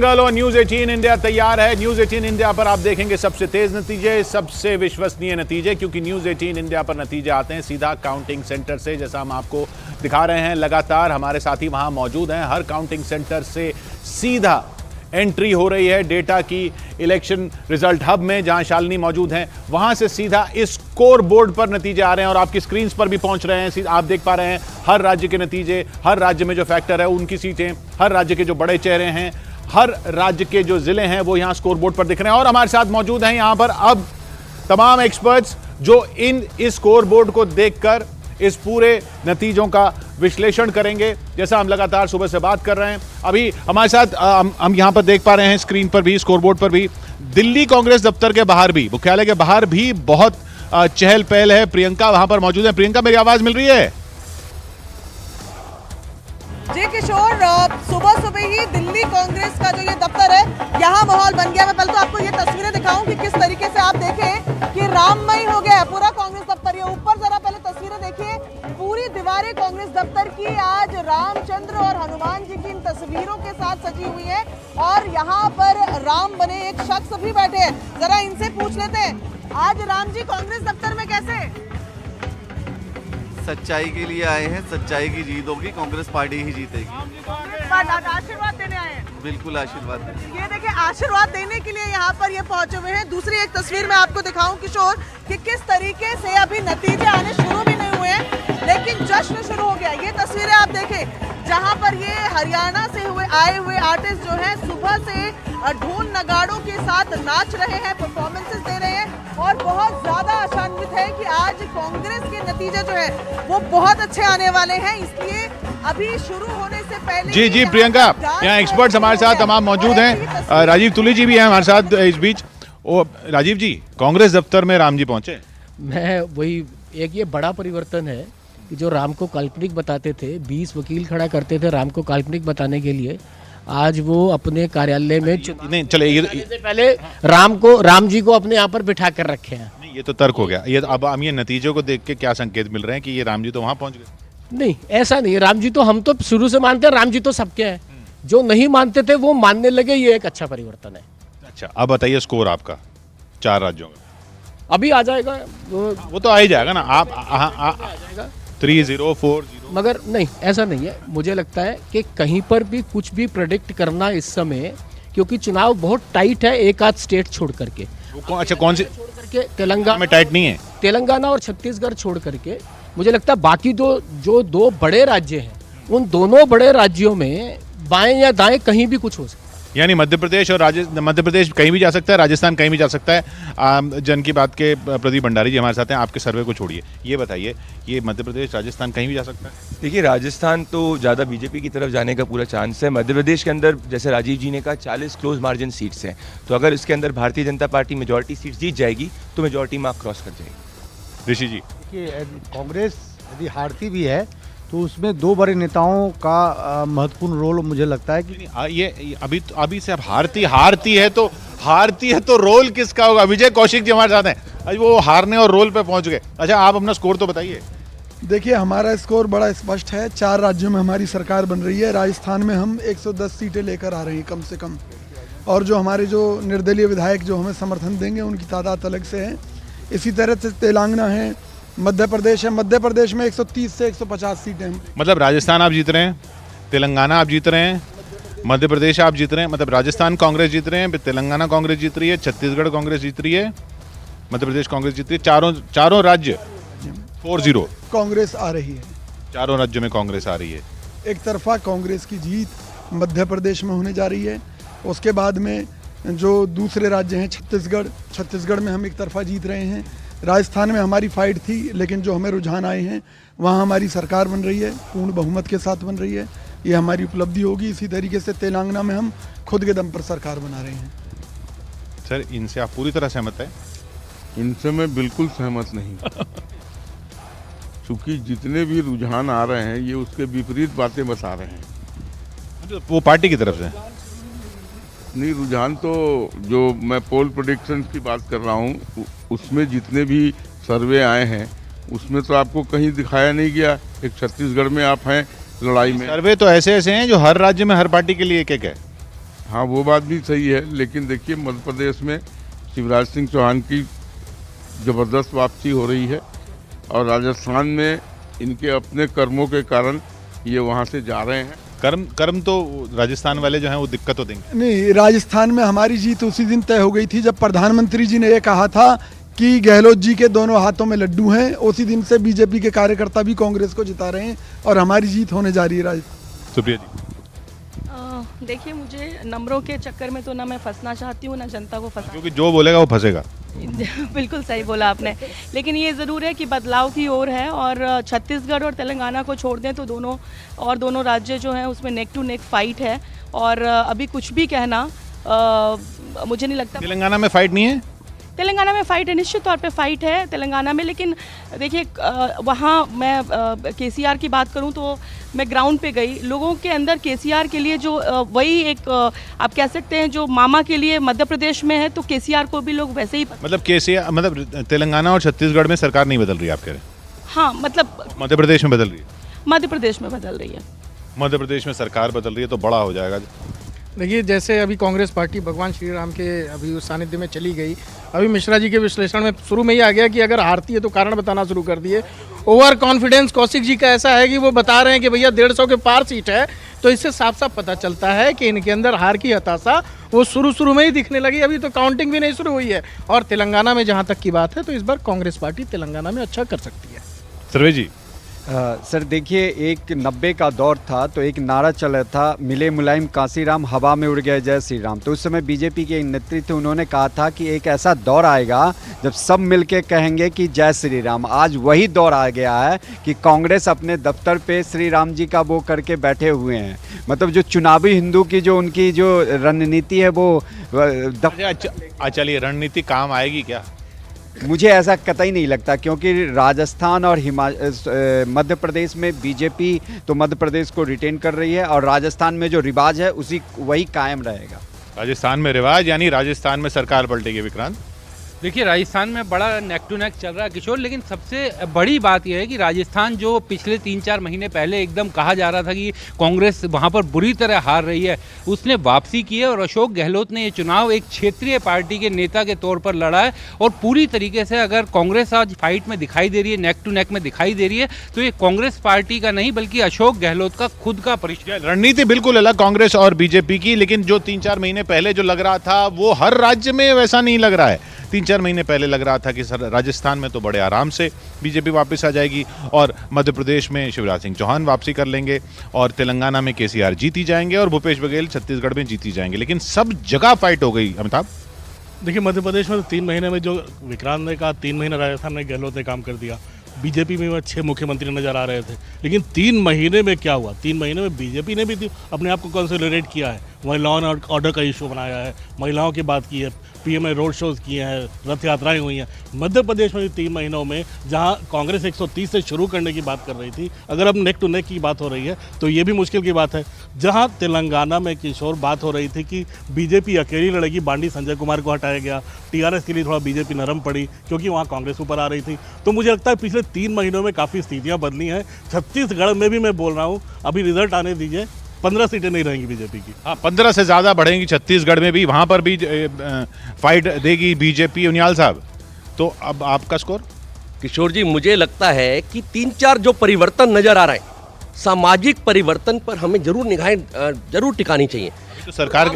दंगल और news 18 India तैयार है। न्यूज 18 इंडिया पर आप देखेंगे सबसे तेज नतीजे, सबसे विश्वसनीय नतीजे, क्योंकि न्यूज 18 इंडिया पर नतीजे आते हैं सीधा काउंटिंग सेंटर से। जैसा हम आपको दिखा रहे हैं, लगातार हमारे साथी वहां मौजूद हैं। हर काउंटिंग सेंटर से सीधा एंट्री हो रही है डेटा की इलेक्शन रिजल्ट हब में, जहां शालिनी मौजूद हैं। वहां से सीधा इस स्कोर बोर्ड पर नतीजे आ रहे हैं और आपकी स्क्रीन पर भी पहुंच रहे हैं। आप देख पा रहे हैं हर राज्य के नतीजे, हर राज्य में जो फैक्टर है उनकी सीटें, हर राज्य के जो बड़े चेहरे हैं, हर राज्य के जो जिले हैं वो यहां स्कोर बोर्ड पर दिख रहे हैं। और हमारे साथ मौजूद हैं यहां पर अब तमाम एक्सपर्ट्स जो इस स्कोर बोर्ड को देखकर इस पूरे नतीजों का विश्लेषण करेंगे, जैसा हम लगातार सुबह से बात कर रहे हैं। अभी हमारे साथ हम यहां पर देख पा रहे हैं स्क्रीन पर भी, स्कोर बोर्ड पर भी, दिल्ली कांग्रेस दफ्तर के बाहर भी, मुख्यालय के बाहर भी बहुत चहल पहल है। प्रियंका वहां पर मौजूद है। प्रियंका, मेरी आवाज मिल रही है? जी किशोर, सुबह सुबह ही दिल्ली कांग्रेस का जो ये दफ्तर है, यहाँ माहौल बन गया। मैं पहले तो आपको ये तस्वीरें दिखाऊं कि किस तरीके से आप देखें कि राममय हो गया है पूरा कांग्रेस दफ्तर। ये ऊपर जरा पहले तस्वीरें देखिए, पूरी दीवारें कांग्रेस दफ्तर की आज रामचंद्र और हनुमान जी की इन तस्वीरों के साथ सजी हुई है। और यहाँ पर राम बने एक शख्स भी बैठे हैं, जरा इनसे पूछ लेते हैं, आज राम जी कांग्रेस दफ्तर में कैसे? सच्चाई के लिए आए हैं, सच्चाई की जीत होगी, कांग्रेस पार्टी ही जीतेगी। आशीर्वाद देने आए हैं? बिल्कुल आशीर्वाद देने। ये देखिए, आशीर्वाद देने के लिए यहाँ पर ये पहुंचे हुए हैं। दूसरी एक तस्वीर मैं आपको दिखाऊं किशोर कि किस तरीके से अभी नतीजे आने शुरू भी नहीं हुए हैं, लेकिन जश्न शुरू हो गया। ये तस्वीरें आप देखें जहाँ पर ये हरियाणा से आए हुए आर्टिस्ट जो हैं सुबह से ढोल नगाड़ों के साथ नाच रहे हैं, परफॉर्मेंसेस दे रहे हैं और बहुत ज्यादा आशान्वित है कि आज कांग्रेस के नतीजे जो है वो बहुत अच्छे आने वाले हैं। इसलिए अभी शुरू होने से पहले जी प्रियंका, यहाँ एक्सपर्ट्स हमारे साथ तमाम मौजूद हैं। राजीव तुली जी भी हैं हमारे साथ इस बीच। राजीव जी, कांग्रेस दफ्तर में राम जी पहुंचे। मैं वही, एक ये बड़ा परिवर्तन है कि जो राम को काल्पनिक बताते थे, 20 वकील खड़ा करते थे राम को काल्पनिक बताने के लिए, आज वो अपने कार्यालय में नहीं चले, ये से पहले राम जी को अपने यहाँ पर बिठा कर रखे हैं। ये तो तर्क हो गया। ये अब हम ये नतीजों को देख के क्या संकेत मिल रहे हैं कि ये राम जी तो वहां पहुंच गए? नहीं, ऐसा नहीं। राम जी तो हम तो शुरू से मानते हैं, राम जी तो सबके हैं। जो नहीं मानते थे वो मानने लगे, ये एक अच्छा परिवर्तन है। अच्छा, अब बताइए स्कोर आपका 4 राज्यों का। अभी आ जाएगा वो तो आ ही जाएगा ना। आप 3-0, 4-0, मगर नहीं, ऐसा नहीं है। मुझे लगता है कि कहीं पर भी कुछ भी प्रेडिक्ट करना इस समय, क्योंकि चुनाव बहुत टाइट है, एक आध स्टेट छोड़ करके। अच्छा, कौन सी छोड़ करके तेलंगाना में टाइट नहीं है? तेलंगाना और छत्तीसगढ़ छोड़ करके मुझे लगता है बाकी जो दो बड़े राज्य हैं, उन दोनों बड़े राज्यों में बाएं या दाएं कहीं भी कुछ हो सकता है। यानी मध्य प्रदेश कहीं भी जा सकता है, राजस्थान कहीं भी जा सकता है। जन की बात के प्रदीप भंडारी जी हमारे साथ हैं। आपके सर्वे को छोड़िए, ये बताइए, ये मध्य प्रदेश राजस्थान कहीं भी जा सकता है? देखिए, राजस्थान तो ज़्यादा बीजेपी की तरफ जाने का पूरा चांस है। मध्य प्रदेश के अंदर, जैसे राजीव जी ने कहा, 40 क्लोज मार्जिन सीट्स हैं, तो अगर इसके अंदर Bharatiya Janata party majority seats जीत जाएगी तो मेजॉरिटी मार्क क्रॉस कर जाएगी। ऋषि जी, देखिए, कांग्रेस यदि हारती भी है तो उसमें 2 बड़े नेताओं का महत्वपूर्ण रोल मुझे लगता है कि ये अभी से अब हारती है तो रोल किसका होगा? विजय कौशिक जी हमारे साथ हैं। आज वो हारने और रोल पे पहुंच गए। अच्छा, आप अपना स्कोर तो बताइए। देखिए, हमारा स्कोर बड़ा स्पष्ट है। 4 राज्यों में हमारी सरकार बन रही है। राजस्थान में हम 110 सीटें लेकर आ रहे हैं कम से कम, और जो हमारे जो निर्दलीय विधायक जो हमें समर्थन देंगे उनकी तादाद अलग से है। इसी तरह से तेलंगाना है, मध्य प्रदेश है। मध्य प्रदेश में 130 से 150 सीटें हैं। मतलब राजस्थान आप जीत रहे हैं, तेलंगाना आप जीत रहे हैं, मध्य प्रदेश आप जीत रहे हैं। मतलब राजस्थान कांग्रेस जीत रहे हैं, तेलंगाना कांग्रेस जीत रही है, छत्तीसगढ़ कांग्रेस जीत रही है, मध्य प्रदेश कांग्रेस जीत रही है। चारों राज्य 4-0 कांग्रेस आ रही है। चारों राज्यों में कांग्रेस आ रही है। एक तरफा कांग्रेस की जीत मध्य प्रदेश में होने जा रही है। उसके बाद में जो दूसरे राज्य हैं, छत्तीसगढ़ में हम एक तरफा जीत रहे हैं। राजस्थान में हमारी फाइट थी, लेकिन जो हमें रुझान आए हैं वहाँ हमारी सरकार बन रही है, पूर्ण बहुमत के साथ बन रही है। ये हमारी उपलब्धि होगी। इसी तरीके से तेलंगाना में हम खुद के दम पर सरकार बना रहे हैं। सर, इनसे आप पूरी तरह सहमत हैं? इनसे मैं बिल्कुल सहमत नहीं। क्योंकि जितने भी रुझान आ रहे हैं ये उसके विपरीत बातें बता रहे हैं। वो पार्टी की तरफ से नहीं, रुझान तो जो मैं पोल प्रेडिक्शन की बात कर रहा हूँ, उसमें जितने भी सर्वे आए हैं उसमें तो आपको कहीं दिखाया नहीं गया। एक छत्तीसगढ़ में आप हैं लड़ाई में। सर्वे तो ऐसे हैं जो हर राज्य में हर पार्टी के लिए एक है। हाँ, वो बात भी सही है, लेकिन देखिए मध्य प्रदेश में शिवराज सिंह चौहान की ज़बरदस्त वापसी हो रही है और राजस्थान में इनके अपने कर्मों के कारण ये वहाँ से जा रहे हैं। कर्म तो राजस्थान वाले जो हैं वो दिक्कत तो देंगे। नहीं, राजस्थान में हमारी जीत उसी दिन तय हो गई थी जब प्रधानमंत्री जी ने ये कहा था कि गहलोत जी के दोनों हाथों में लड्डू हैं। उसी दिन से बीजेपी के कार्यकर्ता भी कांग्रेस को जिता रहे हैं और हमारी जीत होने जा रही है राजस्थान। सुप्रिया जी, देखिए, मुझे नंबरों के चक्कर में तो ना मैं फंसना चाहती हूँ ना जनता को फंसा। क्योंकि जो बोलेगा वो फंसेगा। बिल्कुल सही बोला आपने, लेकिन ये ज़रूर है कि बदलाव की ओर है और छत्तीसगढ़ और तेलंगाना को छोड़ दें तो दोनों राज्य जो हैं उसमें नेक टू नेक फाइट है और अभी कुछ भी कहना मुझे नहीं लगता। तेलंगाना में फाइट नहीं है? तेलंगाना में फ़ाइट है, निश्चित तौर पे फ़ाइट है तेलंगाना में, लेकिन देखिए वहाँ मैं केसीआर की बात करूँ तो मैं ग्राउंड पे गई, लोगों के अंदर केसीआर के लिए जो वही एक आप कह सकते हैं जो मामा के लिए मध्य प्रदेश में है तो केसीआर को भी लोग वैसे ही मतलब केसीआर मतलब तेलंगाना और छत्तीसगढ़ में सरकार नहीं बदल रही आप कह रहे हैं? हाँ, मतलब मध्य प्रदेश में बदल रही है। मध्य प्रदेश में बदल रही है। मध्य प्रदेश में सरकार बदल रही है तो बड़ा हो जाएगा। देखिए, जैसे अभी कांग्रेस पार्टी भगवान श्री राम के अभी उस सानिध्य में चली गई, अभी मिश्रा जी के विश्लेषण में शुरू में ही आ गया कि अगर हारती है तो कारण बताना शुरू कर दिए। ओवर कॉन्फिडेंस कौशिक जी का ऐसा है कि वो बता रहे हैं कि भैया 150 के पार सीट है, तो इससे साफ साफ पता चलता है कि इनके अंदर हार की हताशा वो शुरू में ही दिखने लगी। अभी तो काउंटिंग भी नहीं शुरू हुई है। और तेलंगाना में जहाँ तक की बात है तो इस बार कांग्रेस पार्टी तेलंगाना में अच्छा कर सकती है। सर्वे जी, सर देखिए, एक 90 का दौर था तो एक नारा चला था, मिले मुलायम कांसीराम हवा में उड़ गए जय श्री राम। तो उस समय बीजेपी के नेतृत्व उन्होंने कहा था कि एक ऐसा दौर आएगा जब सब मिलके कहेंगे कि जय श्री राम। आज वही दौर आ गया है कि कांग्रेस अपने दफ्तर पे श्री राम जी का वो करके बैठे हुए हैं। मतलब जो चुनावी हिंदू की जो उनकी जो रणनीति है वो चलिए, रणनीति काम आएगी क्या? मुझे ऐसा कतई नहीं लगता, क्योंकि राजस्थान और मध्य प्रदेश में बीजेपी तो मध्य प्रदेश को रिटेन कर रही है और राजस्थान में जो रिवाज है वही कायम रहेगा। राजस्थान में रिवाज यानी राजस्थान में सरकार पलटेगी। विक्रांत, देखिए, राजस्थान में बड़ा नेक टू नेक चल रहा है किशोर, लेकिन सबसे बड़ी बात यह है कि राजस्थान जो पिछले 3-4 महीने पहले एकदम कहा जा रहा था कि कांग्रेस वहां पर बुरी तरह हार रही है, उसने वापसी की है और अशोक गहलोत ने ये चुनाव एक क्षेत्रीय पार्टी के नेता के तौर पर लड़ा है। और पूरी तरीके से अगर कांग्रेस आज फाइट में दिखाई दे रही है, नेक टू नेक में दिखाई दे रही है, तो ये कांग्रेस पार्टी का नहीं बल्कि अशोक गहलोत का खुद का परिचय। रणनीति बिल्कुल अलग कांग्रेस और बीजेपी की, लेकिन जो 3-4 महीने पहले जो लग रहा था वो हर राज्य में वैसा नहीं लग रहा है। 3-4 महीने पहले लग रहा था कि राजस्थान में तो बड़े आराम से बीजेपी वापस आ जाएगी और मध्य प्रदेश में शिवराज सिंह चौहान वापसी कर लेंगे और तेलंगाना में केसीआर जीती जाएंगे और भूपेश बघेल छत्तीसगढ़ में जीती जाएंगे, लेकिन सब जगह फाइट हो गई। अमिताभ, देखिए, मध्य प्रदेश में तो 3 महीने में जो विक्रांत ने कहा 3 महीने राजस्थान में गहलोत ने काम कर दिया। बीजेपी में 6 मुख्यमंत्री नजर आ रहे थे, लेकिन 3 महीने में क्या हुआ? 3 महीने में बीजेपी ने भी अपने आप को कंसोलिडेट किया है, वहीं लॉ एंड ऑर्डर का इशू बनाया है, महिलाओं की बात की है, पीएम ने रोड शोज किए हैं, रथ यात्राएं हुई हैं। मध्य प्रदेश में 3 महीनों में जहां कांग्रेस 130 से शुरू करने की बात कर रही थी, अगर अब नेक टू नेक की बात हो रही है तो ये भी मुश्किल की बात है। जहां तेलंगाना में किशोर बात हो रही थी कि बीजेपी अकेली लड़ेगी, बांडी संजय कुमार को हटाया गया, टीआरएस के लिए थोड़ा बीजेपी नरम पड़ी क्योंकि वहाँ कांग्रेस ऊपर आ रही थी। तो मुझे लगता है पिछले 3 महीनों में काफ़ी स्थितियाँ बदली हैं। छत्तीसगढ़ में भी मैं बोल रहा हूँ, अभी रिजल्ट आने दीजिए, 15 सीटें नहीं रहेंगी बीजेपी की। हाँ, 15 से ज़्यादा बढ़ेंगी छत्तीसगढ़ में भी, वहाँ पर भी फाइट देगी बीजेपी। उनियाल साहब, तो अब आपका स्कोर? किशोर जी, मुझे लगता है कि 3-4 जो परिवर्तन नजर आ रहे हैं, सामाजिक परिवर्तन पर हमें जरूर निगाहें जरूर टिकानी चाहिए। तो सरकार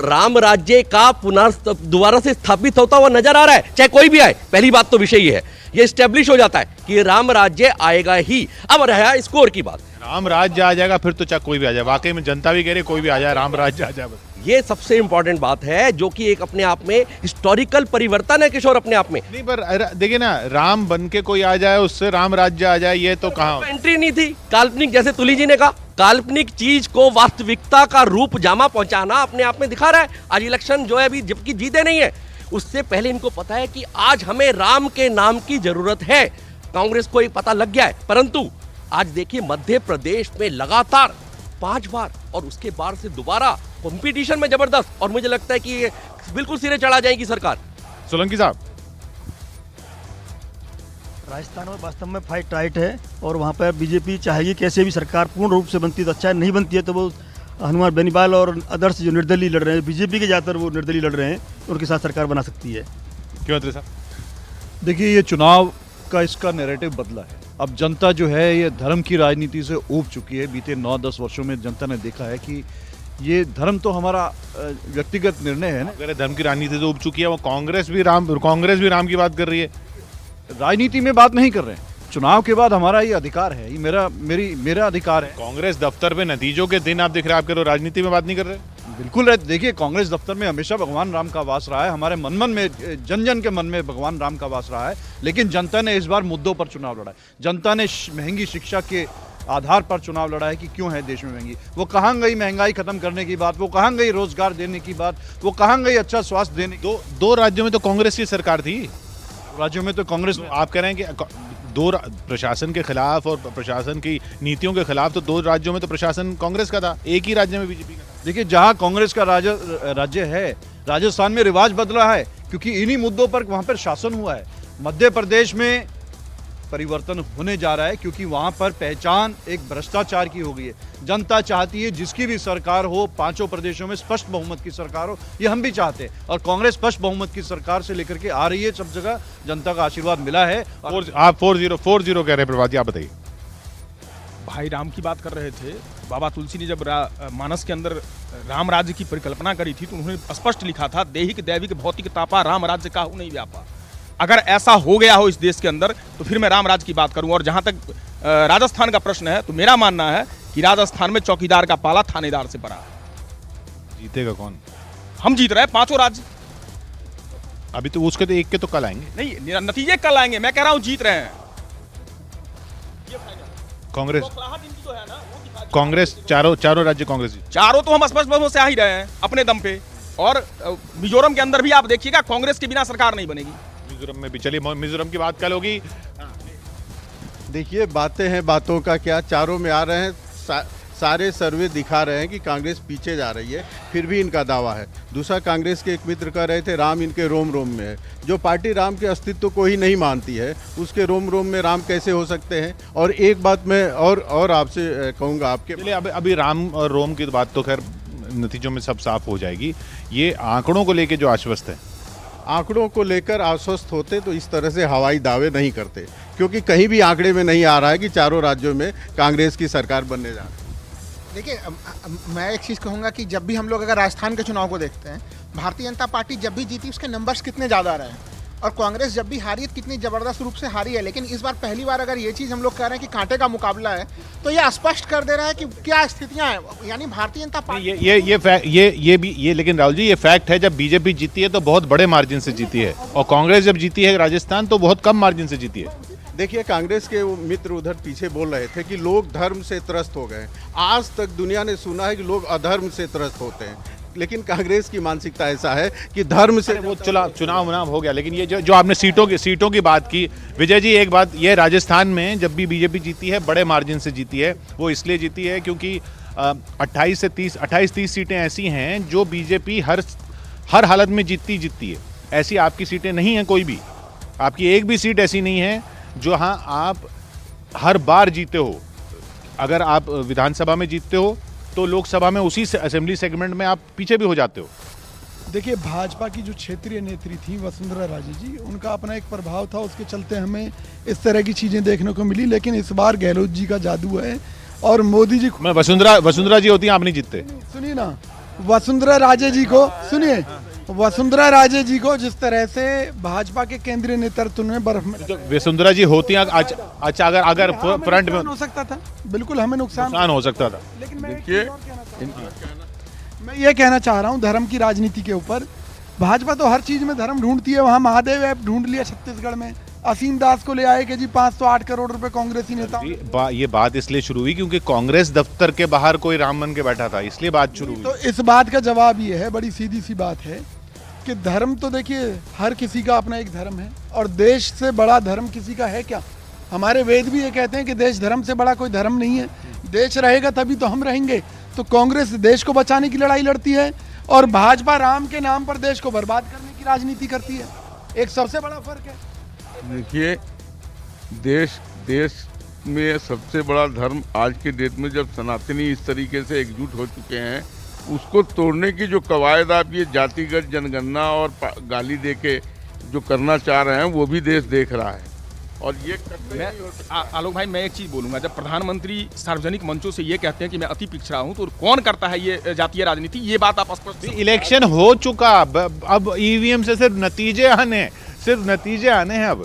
राम राज्य का दोबारा से स्थापित होता हुआ नजर आ रहा है, चाहे कोई भी आए। पहली बात तो विषय ये है, ये स्टेब्लिश हो जाता है कि राम राज्य आएगा ही। अब रहा स्कोर की बात, राम राज्य आ जाएगा फिर तो चाहे कोई भी आ जाए। वाकई में जनता भी कह रही कोई भी आ जाए, राम राज्य आ जाए बस। ये सबसे इंपॉर्टेंट बात है, जो कि एक अपने आप में हिस्टोरिकल परिवर्तन है किशोर, अपने आप में। नहीं, पर देखिए ना, राम बन के कोई आ जाए उससे राम राज्य आ जाए, ये तो कहाँ एंट्री नहीं थी। काल्पनिक, जैसे तुली जी ने कहा, काल्पनिक चीज को वास्तविकता का रूप जामा पहुंचाना अपने आप में दिखा रहा है। आज इलेक्शन जो है अभी जबकि जीते नहीं है, उससे पहले इनको पता है कि आज हमें राम के नाम की जरूरत है। कांग्रेस को ये पता लग गया है, परंतु आज देखिए मध्य प्रदेश में लगातार 5 बार और उसके बाद से दोबारा कंपटीशन में जबरदस्त, और मुझे लगता है कि बिल्कुल सिरे चढ़ा जाएगी सरकार। सोलंकी साहब, राजस्थान में वास्तव में फाइट टाइट है और वहाँ पर बीजेपी चाहेगी कैसे भी सरकार पूर्ण रूप से बनती तो अच्छा है, नहीं बनती है तो वो हनुमान बेनीवाल और अदर्श जो निर्दलीय लड़ रहे हैं, बीजेपी के ज़्यादातर वो निर्दलीय लड़ रहे हैं, उनके साथ सरकार बना सकती है। क्यों मंत्री साहब? देखिए, ये चुनाव का इसका नैरेटिव बदला है। अब जनता जो है ये धर्म की राजनीति से ऊब चुकी है। बीते 9-10 वर्षों में जनता ने देखा है कि ये धर्म तो हमारा व्यक्तिगत निर्णय है ना। अगर धर्म की राजनीति से ऊब चुकी है, वो कांग्रेस भी राम की बात कर रही है। राजनीति में बात नहीं कर रहे हैं। चुनाव के बाद हमारा ये अधिकार है, ये मेरा अधिकार है। कांग्रेस दफ्तर में नतीजों के दिन आप दिख रहे हैं, आप कह रहे हो राजनीति में बात नहीं कर रहे? बिल्कुल है। देखिए, कांग्रेस दफ्तर में हमेशा भगवान राम का वास रहा है। हमारे मन में, जन जन के मन में भगवान राम का वास रहा है। लेकिन जनता ने इस बार मुद्दों पर चुनाव लड़ा है। जनता ने महंगी शिक्षा के आधार पर चुनाव लड़ा है कि क्यों है देश में महंगी। वो कहाँ गई महंगाई खत्म करने की बात, वो कहाँ गई रोजगार देने की बात, वो कहाँ गई अच्छा स्वास्थ्य देने की। दो राज्यों में तो कांग्रेस की सरकार थी। राज्यों में तो कांग्रेस, आप कह रहे हैं कि दो प्रशासन के खिलाफ और प्रशासन की नीतियों के खिलाफ, तो 2 राज्यों में तो प्रशासन कांग्रेस का था, एक ही राज्य में बीजेपी का। देखिए, जहां कांग्रेस का राज्य है, राजस्थान में रिवाज बदला है क्योंकि इन्हीं मुद्दों पर वहां पर शासन हुआ है। मध्य प्रदेश में परिवर्तन होने जा रहा है क्योंकि वहां पर पहचान एक भ्रष्टाचार की हो गई है। जनता चाहती है जिसकी भी सरकार हो, 5 प्रदेशों में स्पष्ट बहुमत की सरकार हो, ये हम भी चाहते हैं। और कांग्रेस स्पष्ट बहुमत की सरकार से लेकर के आ रही है, सब जगह जनता का आशीर्वाद मिला है। आप 4-0 कह रहे हैं प्रभाती, आप बताइए। भाई राम की बात कर रहे थे। बाबा तुलसी ने जब मानस के अंदर राम राज्य की परिकल्पना करी थी तो उन्होंने स्पष्ट लिखा था, देहिक दैविक भौतिक तापा राम राज्य काहू नहीं व्यापा। अगर ऐसा हो गया हो इस देश के अंदर तो फिर मैं राम राज्य की बात करूं। और जहां तक राजस्थान का प्रश्न है तो मेरा मानना है कि राजस्थान में चौकीदार का पाला थानेदार से पड़ा। जीतेगा कौन? हम जीत रहे हैं 5 राज्य। अभी तो उसके तो एक के तो कल आएंगे। नहीं, नतीजे कल आएंगे। मैं कह रहा हूं जीत रहे हैं। कांग्रेस चारों राज्य कांग्रेस, चारों तो हम स्पष्ट बहुमत से आ ही रहे हैं अपने दम पे। और मिजोरम के अंदर भी आप देखिएगा, कांग्रेस के बिना सरकार नहीं बनेगी। मिजोरम में भी, चलिए मिजोरम की बात कल होगी। देखिए, बातें हैं, बातों का क्या, चारों में आ रहे हैं। सारे सर्वे दिखा रहे हैं कि कांग्रेस पीछे जा रही है, फिर भी इनका दावा है। दूसरा, कांग्रेस के एक मित्र कह रहे थे राम इनके रोम रोम में है। जो पार्टी राम के अस्तित्व को ही नहीं मानती है, उसके रोम रोम में राम कैसे हो सकते हैं? और एक बात मैं और आपसे कहूँगा, आपके अभी राम और रोम की बात तो खैर नतीजों में सब साफ हो जाएगी। ये आंकड़ों को लेके जो आश्वस्त है, आंकड़ों को लेकर आश्वस्त होते तो इस तरह से हवाई दावे नहीं करते, क्योंकि कहीं भी आंकड़े में नहीं आ रहा है कि चारों राज्यों में कांग्रेस की सरकार बनने जा रही है। देखिए, मैं एक चीज़ कहूँगा कि जब भी हम लोग अगर राजस्थान के चुनाव को देखते हैं, भारतीय जनता पार्टी जब भी जीती उसके नंबर्स कितने ज़्यादा रहे हैं, और कांग्रेस जब भी हारी है कितनी ज़बरदस्त रूप से हारी है। लेकिन इस बार पहली बार अगर ये चीज़ हम लोग कह रहे हैं कि कांटे का मुकाबला है, तो ये स्पष्ट कर दे रहा है कि क्या स्थितियाँ हैं। यानी भारतीय जनता पार्टी ये लेकिन राहुल जी, ये फैक्ट है, जब बीजेपी जीती है तो बहुत बड़े मार्जिन से जीती है, और कांग्रेस जब जीती है राजस्थान तो बहुत कम मार्जिन से जीती है। देखिए, कांग्रेस के वो मित्र उधर पीछे बोल रहे थे कि लोग धर्म से त्रस्त हो गए। आज तक दुनिया ने सुना है कि लोग अधर्म से त्रस्त होते हैं, लेकिन कांग्रेस की मानसिकता ऐसा है कि धर्म से। वो चुनाव हो गया, लेकिन ये जो आपने सीटों की बात की, विजय जी, एक बात ये, राजस्थान में जब भी बीजेपी जीती है बड़े मार्जिन से जीती है। वो इसलिए जीती है क्योंकि 28-30 सीटें ऐसी हैं जो बीजेपी हर हालत में जीतती है। ऐसी आपकी सीटें नहीं हैं, कोई भी आपकी एक भी सीट ऐसी नहीं है जो हाँ आप हर बार जीते हो। अगर आप विधानसभा में जीतते हो तो लोकसभा में उसी असेंबली सेगमेंट में आप पीछे भी हो जाते हो। देखिए, भाजपा की जो क्षेत्रीय नेत्री थी वसुंधरा राजे जी, उनका अपना एक प्रभाव था, उसके चलते हमें इस तरह की चीज़ें देखने को मिली। लेकिन इस बार गहलोत जी का जादू है और मोदी जी। मैं वसुंधरा जी होती हैं, आप नहीं जीतते। सुनिए ना, वसुंधरा राजे जी को सुनिए, वसुंधरा राजे जी को जिस तरह से भाजपा के केंद्रीय नेतृत्व में बर्फ में वसुंधरा जी होती हैं, अच्छा अगर फ्रंट में हो सकता था, बिल्कुल हमें नुकसान हो सकता था। लेकिन मैं ये कहना चाह रहा हूँ धर्म की राजनीति के ऊपर, भाजपा तो हर चीज में धर्म ढूंढती है। वहाँ महादेव ऐप ढूंढ लिया छत्तीसगढ़ में, असीम दास को ले आए कि जी 508 करोड़ रुपए कांग्रेसी नेता। ये बात इसलिए शुरू हुई क्योंकि कांग्रेस दफ्तर के बाहर कोई राम बन के बैठा था, इसलिए बात शुरू हुई। तो इस बात का जवाब ये है, बड़ी सीधी सी बात है कि धर्म तो देखिए हर किसी का अपना एक धर्म है, और देश से बड़ा धर्म किसी का है क्या? हमारे वेद भी ये कहते हैं कि देश धर्म से बड़ा कोई धर्म नहीं है। देश रहेगा तभी तो हम रहेंगे। तो कांग्रेस देश को बचाने की लड़ाई लड़ती है और भाजपा राम के नाम पर देश को बर्बाद करने की राजनीति करती है। एक सबसे बड़ा फर्क है। देखिए, देश में सबसे बड़ा धर्म आज के डेट में जब सनातनी इस तरीके से एकजुट हो चुके हैं, उसको तोड़ने की जो कवायद आप ये जातिगत जनगणना और गाली दे के जो करना चाह रहे हैं वो भी देश देख रहा है। और ये आलोक भाई, मैं एक चीज बोलूंगा, जब प्रधानमंत्री सार्वजनिक मंचों से ये कहते हैं कि मैं अति पिछड़ा हूं, तो कौन करता है ये जातीय राजनीति? ये बात आप स्पष्ट। इलेक्शन हो चुका, अब ईवीएम से सिर्फ नतीजे आने हैं अब।